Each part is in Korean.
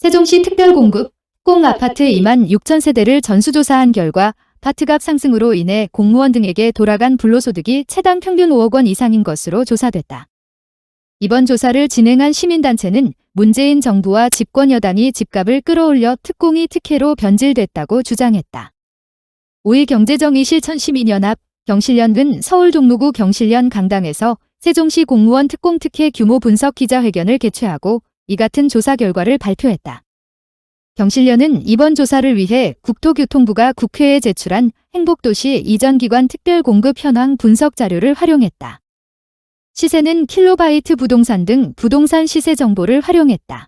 세종시 특별공급 꼭 아파트 2만 6천 세대를 전수조사한 결과 아파트값 상승으로 인해 공무원 등에게 돌아간 불로소득이 채당 평균 5억 원 이상인 것으로 조사됐다. 이번 조사를 진행한 시민단체는 문재인 정부와 집권 여당이 집값을 끌어올려 특공이 특혜로 변질됐다고 주장했다. 5일 경제정의 실천시민연합 경실련은 서울 종로구 경실련 강당에서 세종시 공무원 특공 특혜 규모 분석 기자회견을 개최하고 이 같은 조사 결과를 발표했다. 경실련은 이번 조사를 위해 국토교통부가 국회에 제출한 행복도시 이전기관 특별공급 현황 분석 자료를 활용했다. 시세는 킬로바이트 부동산 등 부동산 시세 정보를 활용했다.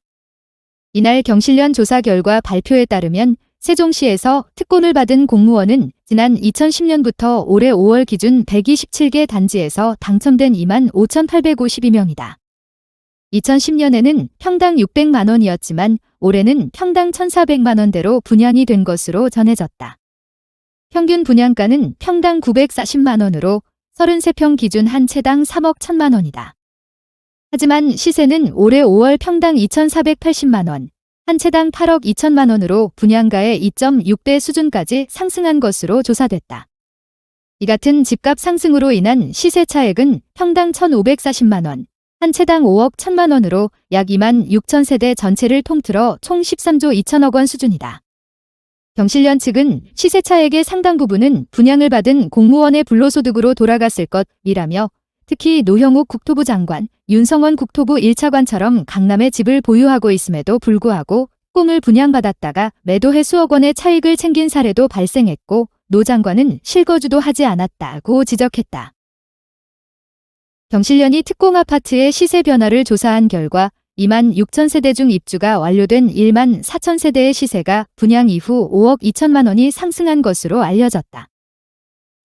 이날 경실련 조사 결과 발표에 따르면 세종시에서 특권을 받은 공무원은 지난 2010년부터 올해 5월 기준 127개 단지에서 당첨된 2만 5,852명이다. 2010년에는 평당 600만 원이었지만 올해는 평당 1,400만 원대로 분양이 된 것으로 전해졌다. 평균 분양가는 평당 940만 원으로 33평 기준 한 채당 3억 1,000만 원이다. 하지만 시세는 올해 5월 평당 2,480만 원, 한 채당 8억 2천만 원으로 분양가의 2.6배 수준까지 상승한 것으로 조사됐다. 이 같은 집값 상승으로 인한 시세 차액은 평당 1,540만 원, 한 채당 5억 1천만 원으로 약 2만 6천 세대 전체를 통틀어 총 13조 2천억 원 수준이다. 경실련 측은 시세 차액의 상당 부분은 분양을 받은 공무원의 불로소득으로 돌아갔을 것이라며 특히 노형욱 국토부 장관, 윤성원 국토부 1차관처럼 강남에 집을 보유하고 있음에도 불구하고 꿈을 분양받았다가 매도해 수억 원의 차익을 챙긴 사례도 발생했고 노 장관은 실거주도 하지 않았다고 지적했다. 경실련이 특공 아파트의 시세 변화를 조사한 결과 2만 6천 세대 중 입주가 완료된 1만 4천 세대의 시세가 분양 이후 5억 2천만 원이 상승한 것으로 알려졌다.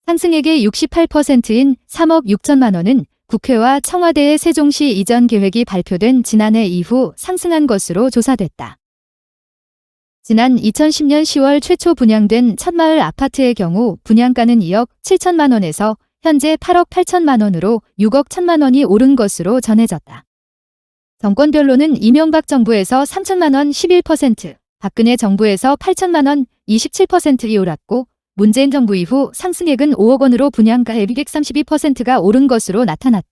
상승액의 68%인 3억 6천만 원은 국회와 청와대의 세종시 이전 계획이 발표된 지난해 이후 상승한 것으로 조사됐다. 지난 2010년 10월 최초 분양된 첫마을 아파트의 경우 분양가는 2억 7천만 원에서 현재 8억 8천만 원으로 6억 1천만 원이 오른 것으로 전해졌다. 정권별로는 이명박 정부에서 3천만 원 11%, 박근혜 정부에서 8천만 원 27%이 올랐고 문재인 정부 이후 상승액은 5억 원으로 분양가의 232%가 오른 것으로 나타났다.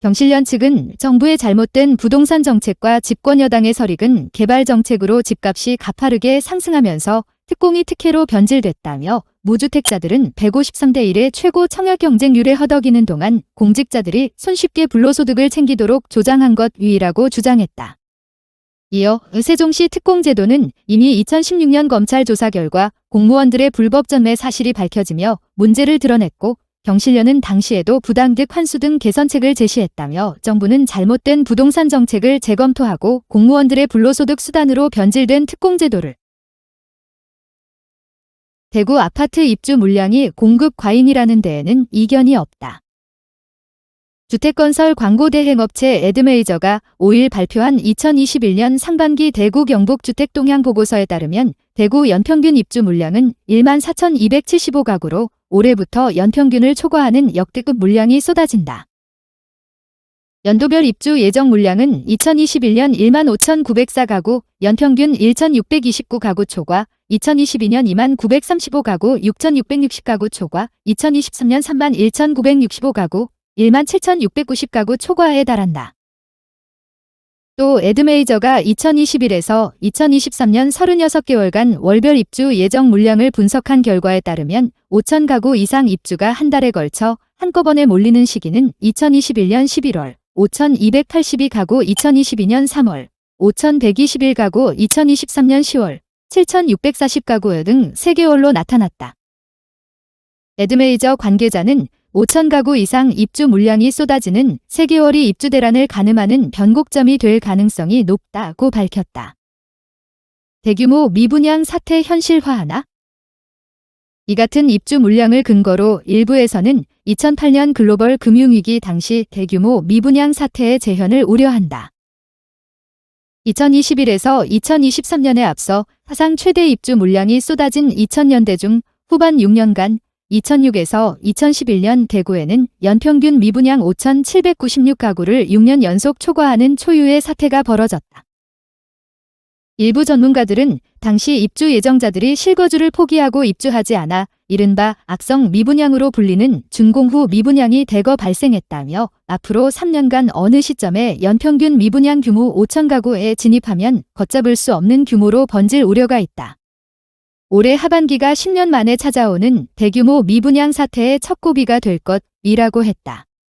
경실련 측은 정부의 잘못된 부동산 정책과 집권 여당의 설익은 개발 정책으로 집값이 가파르게 상승하면서 특공이 특혜로 변질됐다며 무주택자들은 153대 1의 최고 청약 경쟁률에 허덕이는 동안 공직자들이 손쉽게 불로소득을 챙기도록 조장한 것 위이라고 주장했다. 이어 세종시 특공제도는 이미 2016년 검찰 조사 결과 공무원들의 불법 전매 사실이 밝혀지며 문제를 드러냈고 경실련은 당시에도 부당득 환수 등 개선책을 제시했다며 정부는 잘못된 부동산 정책을 재검토하고 공무원들의 불로소득 수단으로 변질된 특공제도를 대구 아파트 입주 물량이 공급 과잉이라는 데에는 이견이 없다. 주택건설 광고대행업체 에드메이저가 5일 발표한 2021년 상반기 대구 경북 주택동향보고서에 따르면 대구 연평균 입주 물량은 1만 4,275가구로 올해부터 연평균을 초과하는 역대급 물량이 쏟아진다. 연도별 입주 예정 물량은 2021년 1만 5,904가구, 연평균 1,629가구 초과, 2022년 2만 935가구, 6,660가구 초과, 2023년 3만 1,965가구, 1만 7,690가구 초과에 달한다. 또 에드메이저가 2021에서 2023년 36개월간 월별 입주 예정 물량을 분석한 결과에 따르면 5,000가구 이상 입주가 한 달에 걸쳐 한꺼번에 몰리는 시기는 2021년 11월, 5,282가구 2022년 3월, 5,121가구 2023년 10월, 7,640가구 등 3개월로 나타났다. 에드메이저 관계자는 5,000가구 이상 입주 물량이 쏟아지는 3개월이 입주 대란을 가늠하는 변곡점이 될 가능성이 높다고 밝혔다. 대규모 미분양 사태 현실화하나? 이 같은 입주 물량을 근거로 일부에서는 2008년 글로벌 금융위기 당시 대규모 미분양 사태의 재현을 우려한다. 2021에서 2023년에 앞서 사상 최대 입주 물량이 쏟아진 2000년대 중 후반 6년간 2006에서 2011년 대구에는 연평균 미분양 5,796가구를 6년 연속 초과하는 초유의 사태가 벌어졌다. 일부 전문가들은 당시 입주 예정자들이 실거주를 포기하고 입주하지 않아 이른바 악성 미분양으로 불리는 준공 후 미분양이 대거 발생했다며 앞으로 3년간 어느 시점에 연평균 미분양 규모 5천 가구에 진입하면 걷잡을 수 없는 규모로 번질 우려가 있다. 올해 하반기가 10년 만에 찾아오는 대규모 미분양 사태의 첫 고비가 될 것이라고 했다.